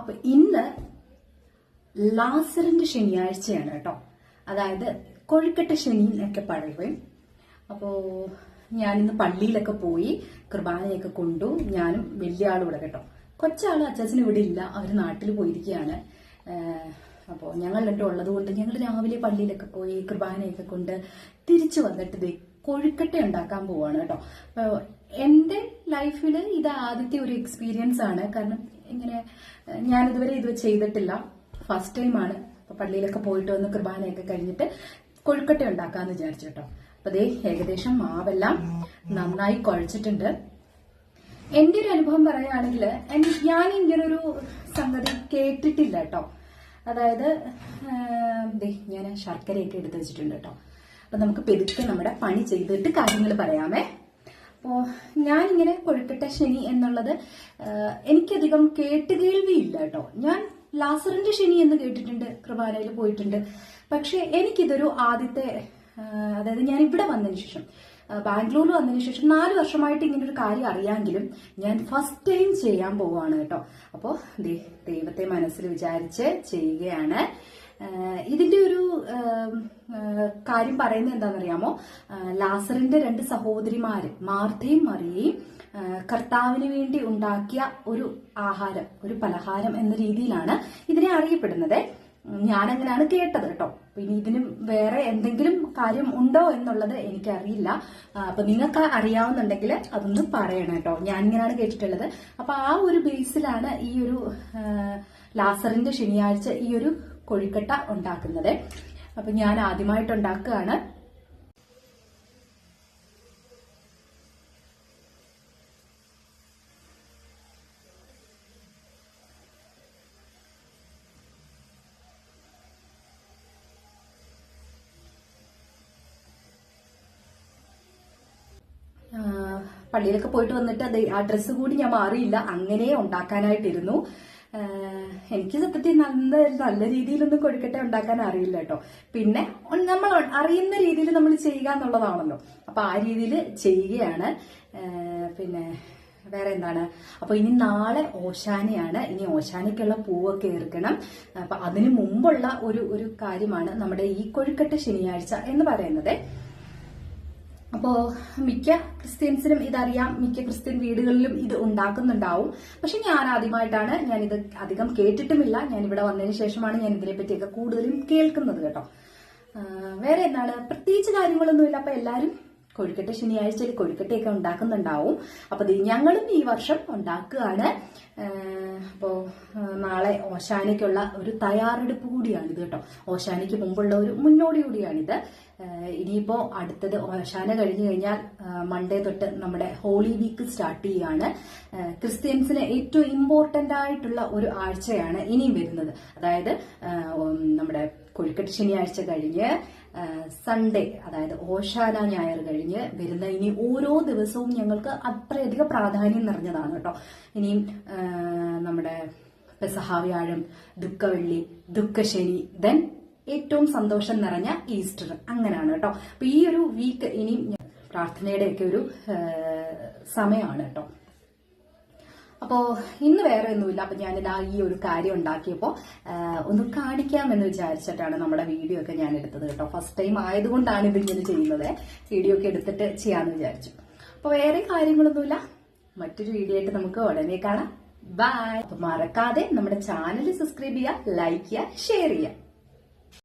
അപ്പൊ ഇന്ന് ലാസറിന്റെ ശനിയാഴ്ചയാണ് കേട്ടോ. അതായത് കൊഴുക്കട്ട ശനി എന്നൊക്കെ പറയും. അപ്പോ ഞാനിന്ന് പള്ളിയിലൊക്കെ പോയി കുർബാനയൊക്കെ കൊണ്ടു. ഞാനും വലിയ ആളും ഇവിടെ കേട്ടോ. കൊച്ചാളും അച്ചാച്ചനും ഇവിടെ ഇല്ല, അവർ നാട്ടിൽ പോയിരിക്കുകയാണ്. അപ്പോൾ ഞങ്ങൾ രണ്ടും ഉള്ളത് കൊണ്ട് ഞങ്ങൾ രാവിലെ പള്ളിയിലൊക്കെ പോയി കുർബാനയൊക്കെ കൊണ്ട് തിരിച്ചു വന്നിട്ട് കൊഴുക്കട്ട ഉണ്ടാക്കാൻ പോവാണ് കേട്ടോ. അപ്പോൾ എൻ്റെ ലൈഫിൽ ഇത് ആദ്യത്തെ ഒരു എക്സ്പീരിയൻസ് ആണ്. കാരണം ഇങ്ങനെ ഞാനിതുവരെ ഇത് ചെയ്തിട്ടില്ല, ഫസ്റ്റ് ടൈമാണ്. അപ്പോൾ പള്ളിയിലൊക്കെ പോയിട്ട് വന്ന് കുർബാനയൊക്കെ കഴിഞ്ഞിട്ട് കൊഴുക്കട്ട ഉണ്ടാക്കാന്ന് വിചാരിച്ചു കേട്ടോ. അപ്പൊ ദേ ഏകദേശം മാവെല്ലാം നന്നായി കുഴച്ചിട്ടുണ്ട്. എന്റെ ഒരു അനുഭവം പറയുകയാണെങ്കിൽ ഞാൻ ഇങ്ങനൊരു സംഗതി കേട്ടിട്ടില്ല കേട്ടോ. അതായത് ഞാൻ ശർക്കരയൊക്കെ എടുത്ത് വെച്ചിട്ടുണ്ട് കേട്ടോ. അപ്പൊ നമുക്ക് പെരുക്കെ നമ്മുടെ പണി ചെയ്തിട്ട് കാര്യങ്ങൾ പറയാമേ. അപ്പോ ഞാനിങ്ങനെ കൊഴുക്കട്ട ശനി എന്നുള്ളത് എനിക്കധികം കേട്ടുകേൾവിയില്ല കേട്ടോ. ഞാൻ ലാസറിന്റെ ശനി എന്ന് കേട്ടിട്ടുണ്ട്, കുർബാനയിൽ പോയിട്ടുണ്ട്. പക്ഷെ എനിക്കിതൊരു ആദ്യത്തെ, അതായത് ഞാൻ ഇവിടെ വന്നതിന് ശേഷം, ബാംഗ്ലൂരിൽ വന്നതിന് ശേഷം 4 വർഷമായിട്ട് ഇങ്ങനെ ഒരു കാര്യം അറിയാമെങ്കിലും ഞാൻ ഫസ്റ്റ് ടൈം ചെയ്യാൻ പോവാണ് കേട്ടോ. അപ്പോൾ ദൈവത്തെ മനസ്സിൽ വിചാരിച്ച് ചെയ്യുകയാണ്. ഇതിന്റെ ഒരു കാര്യം പറയുന്നത് എന്താണെന്നറിയാമോ? ലാസറിന്റെ 2 സഹോദരിമാര് മാർത്തയും മറിയയും കർത്താവിന് വേണ്ടി ഉണ്ടാക്കിയ ഒരു ആഹാരം, ഒരു പലഹാരം എന്ന രീതിയിലാണ് ഇതിനെ അറിയപ്പെടുന്നത്. ഞാനങ്ങനെയാണ് കേട്ടത് കേട്ടോ. പിന്നെ ഇതിന് വേറെ എന്തെങ്കിലും കാര്യം ഉണ്ടോ എന്നുള്ളത് എനിക്കറിയില്ല. അപ്പൊ നിങ്ങൾക്ക് അറിയാവുന്നുണ്ടെങ്കിൽ അതൊന്ന് പറയണം കേട്ടോ. ഞാൻ ഇങ്ങനെയാണ് കേട്ടിട്ടുള്ളത്. അപ്പൊ ആ ഒരു ബേസിലാണ് ഈ ഒരു ലാസറിന്റെ ശനിയാഴ്ച ഈ ഒരു കൊഴുക്കട്ട ഉണ്ടാക്കുന്നത്. അപ്പൊ ഞാൻ ആദ്യമായിട്ട് ഉണ്ടാക്കുകയാണ്. പള്ളിയിലൊക്കെ പോയിട്ട് വന്നിട്ട് ആ ഡ്രസ്സ് കൂടി ഞാൻ മാറിയില്ല, അങ്ങനെ ഉണ്ടാക്കാനായിട്ടിരുന്നു. എനിക്ക് സത്യത്തിൽ നല്ല രീതിയിലൊന്നും കൊഴുക്കട്ട ഉണ്ടാക്കാൻ അറിയില്ല കേട്ടോ. പിന്നെ നമ്മൾ അറിയുന്ന രീതിയിൽ നമ്മൾ ചെയ്യുക എന്നുള്ളതാണല്ലോ. അപ്പൊ ആ രീതിയിൽ ചെയ്യുകയാണ്. പിന്നെ വേറെ എന്താണ്? അപ്പൊ ഇനി നാളെ ഓശാനയാണ്. ഇനി ഓശാനയ്ക്കുള്ള പൂവൊക്കെ ഇറക്കണം. അപ്പൊ അതിനു മുമ്പുള്ള ഒരു കാര്യമാണ് നമ്മുടെ ഈ കൊഴുക്കട്ട ശനിയാഴ്ച എന്ന് പറയുന്നത്. അപ്പോ മിക്ക ക്രിസ്ത്യൻസിനും ഇതറിയാം, മിക്ക ക്രിസ്ത്യൻ വീടുകളിലും ഇത് ഉണ്ടാക്കുന്നുണ്ടാവും. പക്ഷെ ഞാൻ ആദ്യമായിട്ടാണ്, ഞാനിത് അധികം കേട്ടിട്ടുമില്ല. ഞാൻ ഇവിടെ വന്നതിന് ശേഷമാണ് ഞാൻ ഇതിനെ പറ്റിയൊക്കെ കൂടുതലും കേൾക്കുന്നത് കേട്ടോ. വേറെ എന്താണ്? പ്രത്യേകിച്ച് കാര്യങ്ങളൊന്നുമില്ല. അപ്പൊ എല്ലാരും കൊഴുക്കട്ട ശനിയാഴ്ചയിൽ കൊഴുക്കട്ടയൊക്കെ ഉണ്ടാക്കുന്നുണ്ടാവും. അപ്പൊ ഞങ്ങളും ഈ വർഷം ഉണ്ടാക്കുകയാണ്. അപ്പോ നാളെ ഓശാനയ്ക്കുള്ള ഒരു തയ്യാറെടുപ്പ് കൂടിയാണിത് കേട്ടോ. ഓശാനയ്ക്ക് മുമ്പുള്ള ഒരു മുന്നോടി കൂടിയാണിത്. ഇനിയിപ്പോ അടുത്തത് ഓശാന കഴിഞ്ഞു കഴിഞ്ഞാൽ മൺഡേ തൊട്ട് നമ്മുടെ ഹോളി വീക്ക് സ്റ്റാർട്ട് ചെയ്യാണ്. ക്രിസ്ത്യൻസിന് ഏറ്റവും ഇമ്പോർട്ടന്റ് ആയിട്ടുള്ള ഒരു ആഴ്ചയാണ് ഇനിയും വരുന്നത്. അതായത് നമ്മുടെ കൊഴുക്കട്ട ശനിയാഴ്ച കഴിഞ്ഞ് സൺഡേ, അതായത് ഓശാന ഞായർ കഴിഞ്ഞ് വരുന്ന ഇനി ഓരോ ദിവസവും ഞങ്ങൾക്ക് അത്രയധികം പ്രാധാന്യം നിറഞ്ഞതാണ് കേട്ടോ. ഇനിയും നമ്മുടെ പെസഹ വ്യാഴം, ദുഃഖവെള്ളി, ദുഃഖശനി, ദെൻ ഏറ്റവും സന്തോഷം നിറഞ്ഞ ഈസ്റ്റർ, അങ്ങനെയാണ് കേട്ടോ. അപ്പൊ ഈ ഒരു വീക്ക് ഇനിയും പ്രാർത്ഥനയുടെ ഒക്കെ ഒരു സമയമാണ് കേട്ടോ. അപ്പോ ഇന്ന് വേറെ ഒന്നുമില്ല. അപ്പൊ ഞാനിതാ ഈ ഒരു കാര്യം ഉണ്ടാക്കിയപ്പോ ഒന്ന് കാണിക്കാമെന്ന് വിചാരിച്ചിട്ടാണ് നമ്മുടെ വീഡിയോ ഒക്കെ ഞാൻ എടുത്തത് കേട്ടോ. ഫസ്റ്റ് ടൈം ആയതുകൊണ്ടാണ് ഇതിങ്ങനെ ചെയ്യുന്നത്. വീഡിയോ ഒക്കെ എടുത്തിട്ട് ചെയ്യാന്ന് വിചാരിച്ചു. അപ്പൊ വേറെ കാര്യങ്ങളൊന്നുമില്ല. മറ്റൊരു വീഡിയോ ആയിട്ട് നമുക്ക് ഉടനെ കാണാം. ബൈ. അപ്പൊ മറക്കാതെ നമ്മുടെ ചാനൽ സബ്സ്ക്രൈബ് ചെയ്യുക, ലൈക്ക് ചെയ്യുക, ഷെയർ ചെയ്യുക.